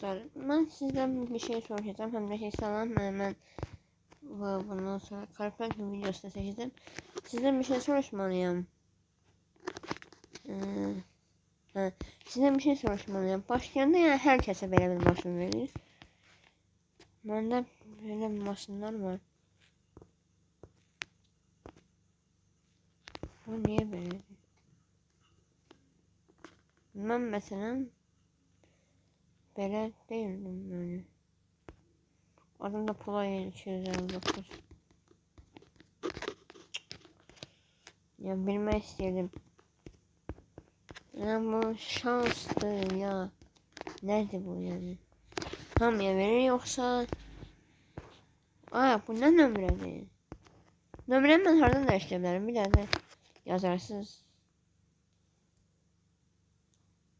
dostlar, ben sizden bir şey soracağım. Hem de salam hemen bundan sonra Karpet videosunda seçtim. Sizden bir şey soruşmalıyım. Sizden bir şey soruşmalıyım. Başlayanda yani herkese böyle bir maşın verir. Bende böyle bir maşınlar var. Bu niye böyle? Ben mesela böyle değildim böyle. Adım da Polay 259. Ya bilmek istedim. Ya bu şanstı ya. Nerede bu yani? Tam ya verir yoksa... Aa bu ne nömrədir? Nömrəni ben hardan değiştirebilirim? Bir daha da yazarsınız.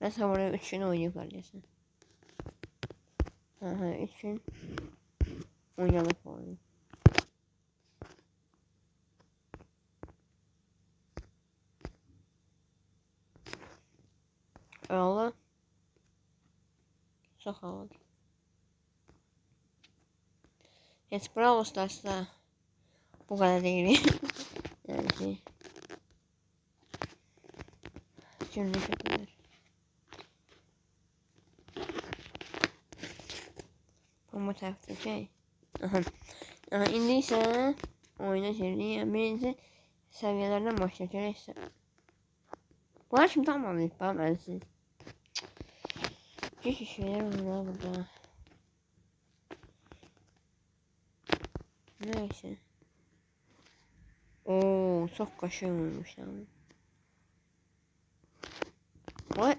Mesela burada 3 gün oynayıplar desin. Aha 3 gün oynamak oyunu. Öyle. Çok havalı. Hiç Brawl Stars'ta bu kadar değil. Yani cümle şekildir. Bu tarafta şey. Aha. Aha indi ise oyuna girdi. Birinci seviyelerden başlayacak ise. Bunlar şimdi tamam ben siz. Bir şeyler var burada. Neyse. Oo çok kaşık olmuş yani. Vay.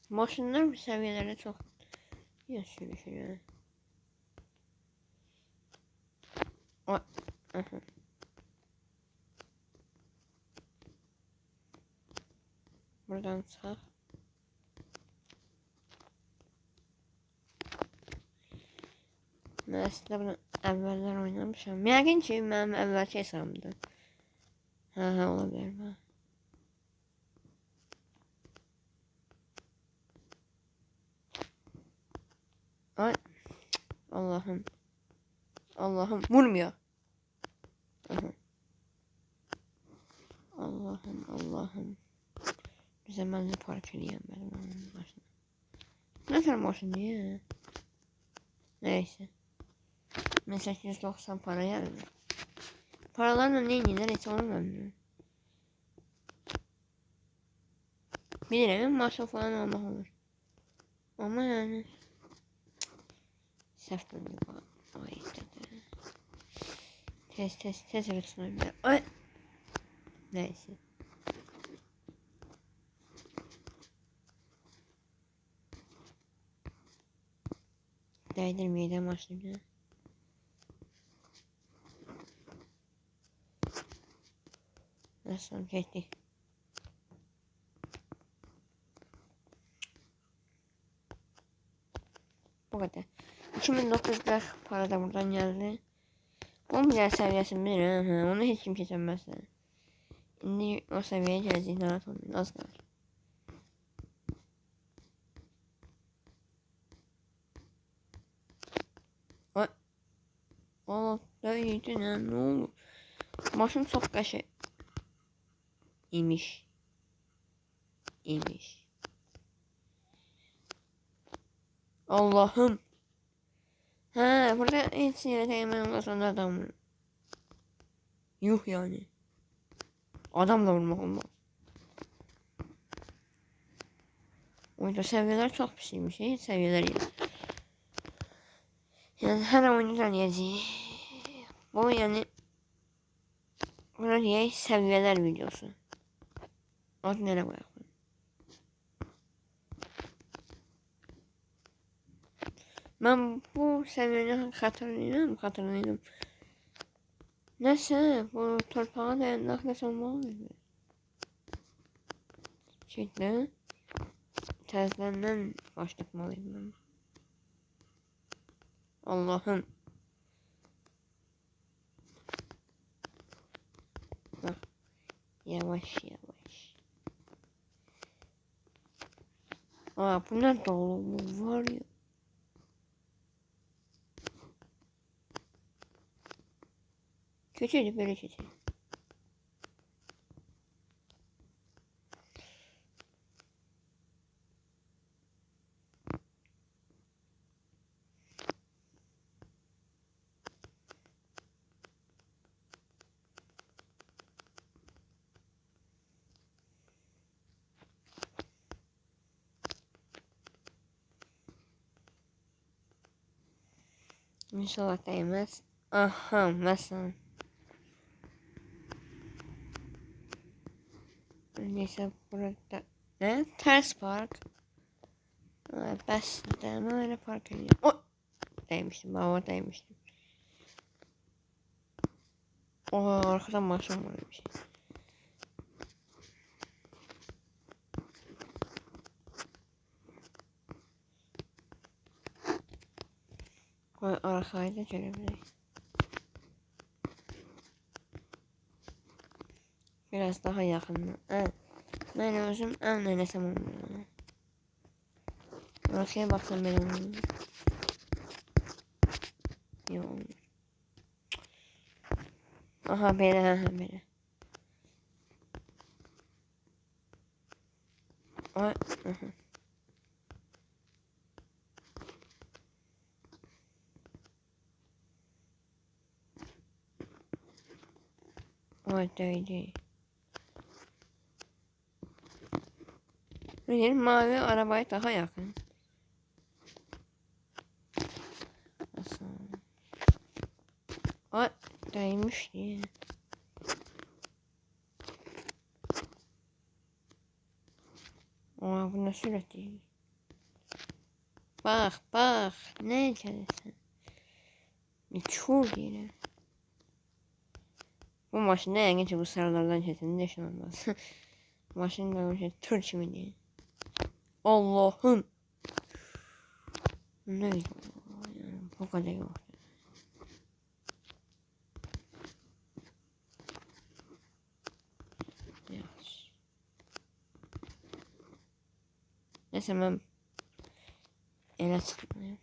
Maşınlar bu seviyelerde çok sürüşüyor. Vay. Aha. Buradan sağ. Ben aslında bunu evveller oynamışım. Yəqin ki mənim əvvəlki hesabımdır. Hə olabilir ha. Ay Allah'ım. Allah'ım vurmuyor. Aha. Allah'ım. Bize ben de park edeyim benim onun başına. Ne kadar boşun diye. Neyse. 1890 para geldi. Paralarla ne yenir hiç olmuyor. Bir evin masrafı falan olmak olur. Ama yani. Sef döndü bana. Ay dedi. Tez rütüne. Ay. Neyse. Değdirmeye de başlayacağım. Nasıl geçti? Bu kadar. 2940 para da buradan geldi. 10 milyar seviyesi bilir. Onu hiç kim geçemez. Şimdi o seviyeye geleceğiz. Rahat olmayın. Az kalır. Ay. Allah da iyiydi ne oldu? Maşın çok kaşı. İmiş. Allah'ım. Ha burada hiç yere hemen olmasın adam. Yuh yani. Adam da vurmak olmaz. Oyunda seviyeler çok bir şeymiş. Hiç seviyeler yok. Yani her oyundan yazıyor. Bu yani buraya seviyeler videosu. Adı nereye koyalım? Ben bu seviyeni hatırlıyorum. Neyse bu torpağa dayanmak nasıl olmalı? Şimdi tezlerinden başlatmalıyım ben. Allah'ım. Bak. Yavaş. Aa bunlar dolu var ya. Kötüydü, böyle kötü. İnşallah değmez. Aha, mesela. Neyse burada ne? Ters park. Bəs de öyle park ediyor. O değmiştim, baba değmiştim. O arkadan maşın varmış. Arkayı da görebilirim. Biraz daha yakın. Ben özüm en öylesem olmuyor. Arkaya baksam ben olmuyor. Yok. Aha böyle, aha böyle. Ay, aha. Ay değdi. Bir mavi arabaya daha yakın. Nasıl? Ay değmiş diye. Aa bu ne sürat değil. Bak bak. Ne içerisi? Bir çuğ yine. Bu maşın ne yenge bu sarılardan kesin de şuna olmaz. Maşın da şey tır kimi diye. Allah'ım. Neydi yani bu kadar yok. Yavaş. Neyse ben ele çıkmayayım.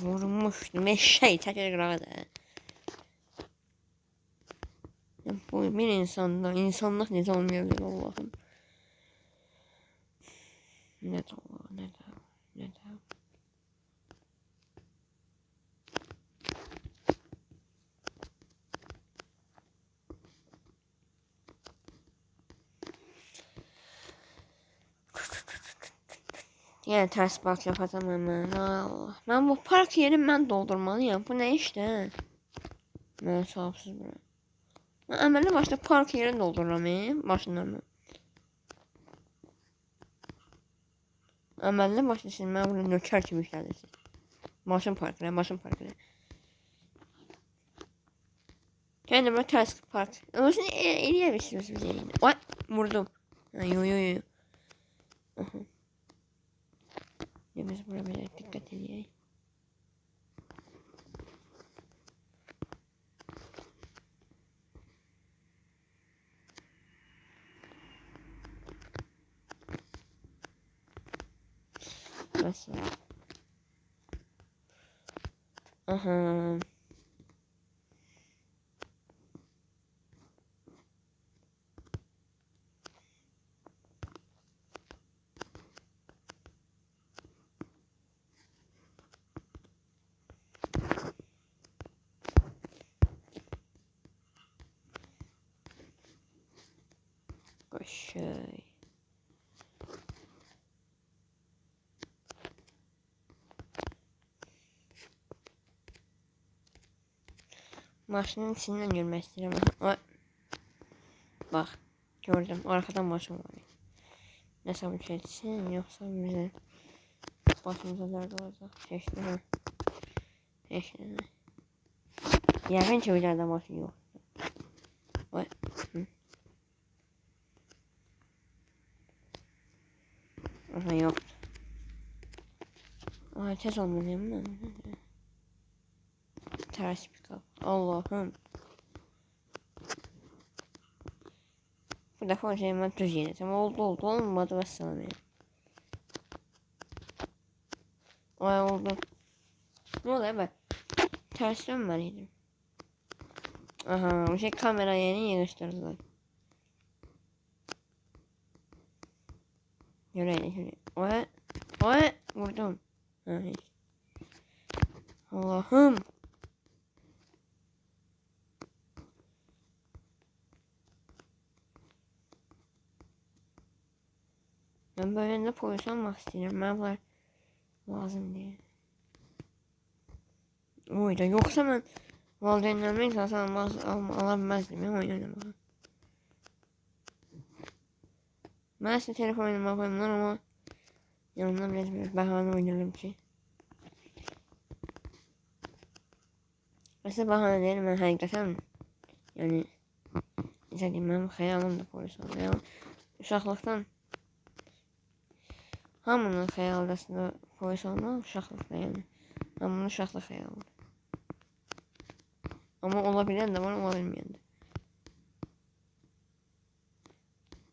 Vurmuştum eşeği tekrar kırada. Bu bir insanda insanlık ne zaman olmayabilir Allah'ım. Ne de Allah ne de ne de. Yani ters park yapacağım hemen. Allah. Ben bu park yerini ben doldurmalıyım. Bu ne işte? Ben sahipsiz bırak. Ben əməlli başda park yerini doldururam maşınlarla. Əməlli başda siz mən burada nökər kimi işlədirsiniz. Maşın parkına, maşın parkına. Kendi böyle ters park. Özünü eləyə bilərsiniz. Ay, vurdum. Yo yo yo. Biz buraya böyle dikkat edeyim. Nasıl? Aha. Şey. Maşının içinden görmek istedim. Ay. Bak. Gördüm. Arkadan maşın var. Ne sabun çeksin yoksa bize başımıza dert olacak. Çeşitli ha. Çeşitli. Yakın çevirlerde maşın yok. Ay. Hı. Aha yok. Ay tez olmalıyım mı? Ters pick up. Allah'ım. Bu defa şey ben düz yeneceğim. Oldu olmadı vesselam ya. Ay oldu. Ne oluyor ben? Ters dönmeliydim. Aha, bu şey kamera yeni yığıştırdılar. Şöyle. Oy, vurdum. Ha, hiç. Allah'ım. Ben böyle de polis olmak istiyorum. Ben var lazım diye. Oyda yoksa ben valideynlerime esas alabilmezdim ya oynamak. Ben size telefon oynamak oynadım ama yanımda biraz bahane oynadım ki. Aslında bahane değil, ben hakikaten yani istediğim benim xəyalımdır polis olmaq. Yəni uşaqlıqdan hamının xəyalında polis olmaq uşaqlıqda yəni. Hamının uşaqlıq xəyalıdır. Ama olabilen de var, olabilmeyen de.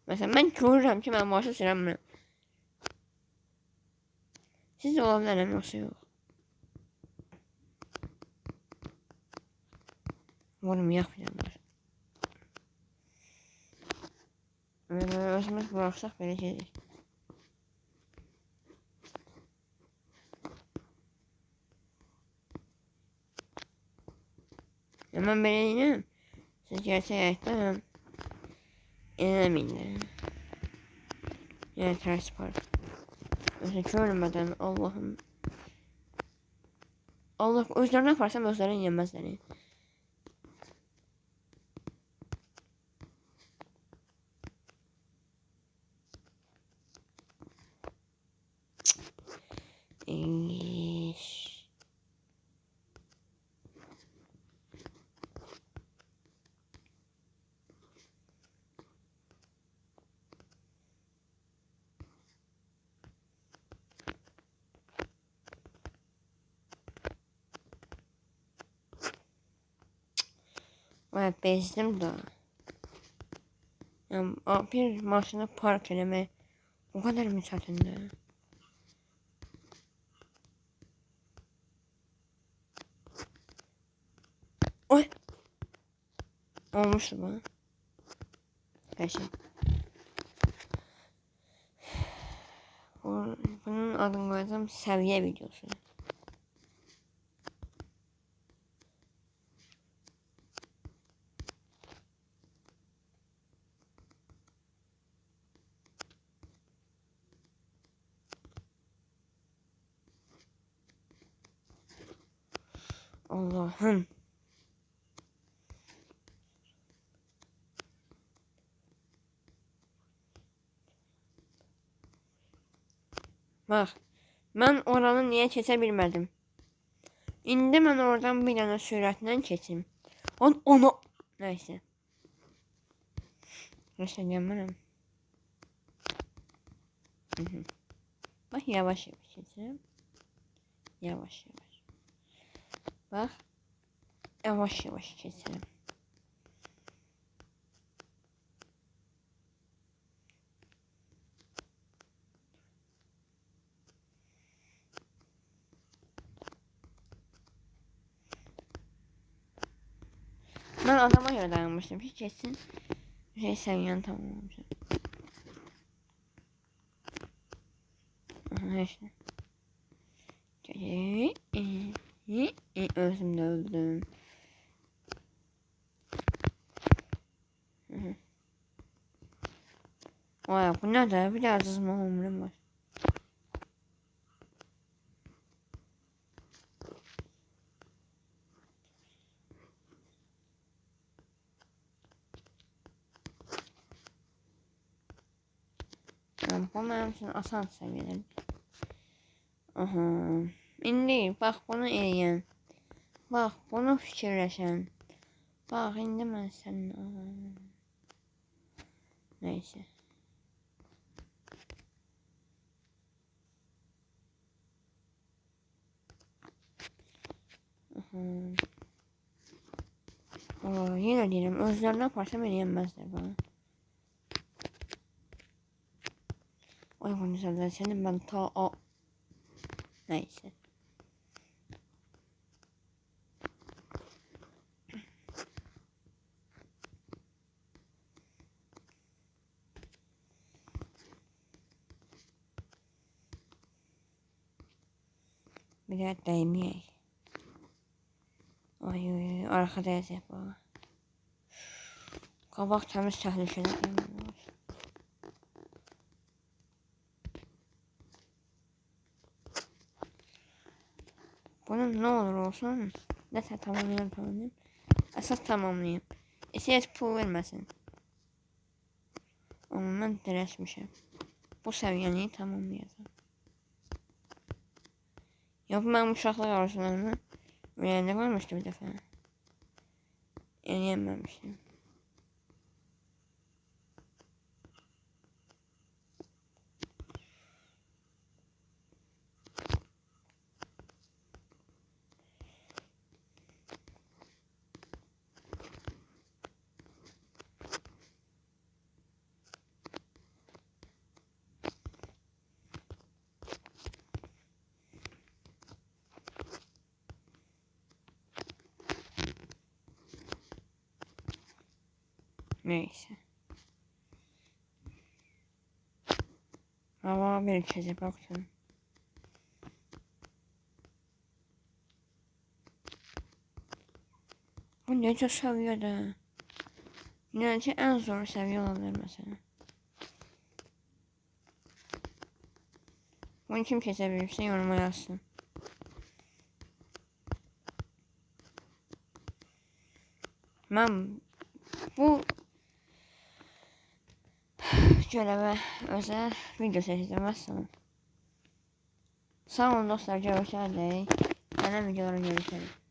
Mesela ben görürüm ki ben başa sürəm. Siz de olabilir yoksa yok. Umarım yapmayacaklar. Özümüz bıraksak belə gedik. Hemen belə deyim. Siz gerçək həyatda mən eləməyim. Yəni tərs var. Mesela görmədən Allah'ım. Allah özlerine yaparsam özlerine yenmezler. Evet, bezdim de. Yani bir maşını park eləmək o kadar mı çətindir? Oy! Olmuştu bu. Her şey. Bunun adını koyacağım seviye videosu. Allah'ım. Bak. Ben oranı niye kesebilmedim? İndi ben oradan bir tane süratle keçim. Onu. Neyse. Neyse diyemem. Bak yavaş yavaş keçirəm. Yavaş yavaş. Bak. Yavaş yavaş keçirəm. Ben adama göre dayanmıştım. Hiç geçsin. Şey seviyen tamamlamışım. Aha işte. Özümde öldüm. Vay bu ne de biraz hızlı umrum var. Yani bu benim için asan seviyeler. Aha. İndi bak bunu eləyən. Bak bunu fikirləşən. Bak indi mən sənin. Neyse. Yine diyelim özlerine yaparsam yenmezler bana. Ay bunu senden senin ben ta o. Neyse. Bir de değmeyek. Ay ay arkada yazıyor bana. Kabak temiz təhlükəli. Bunun ne olur olsun. Neyse tamamlayayım. Əsas tamamlayayım. İstəyət pul verməsin. Ama mən dirəşmişəm. Bu səviyyəni tamamlayacağım. Yox, mənim uşaqlıq arzularımı rəyəndə varmışdı bir dəfə. Eləyəməmişdim. Neyse. Hava bir kez baktım. Bu nece seviyede? Nece en zor seviye olabilir mesela. Bunu kim kesebilirse yoruma yazsın. Ben bu göreve özel video seçeceğim. Sağ olun dostlar, görüşürüz. Yeni videolara görüşürüz.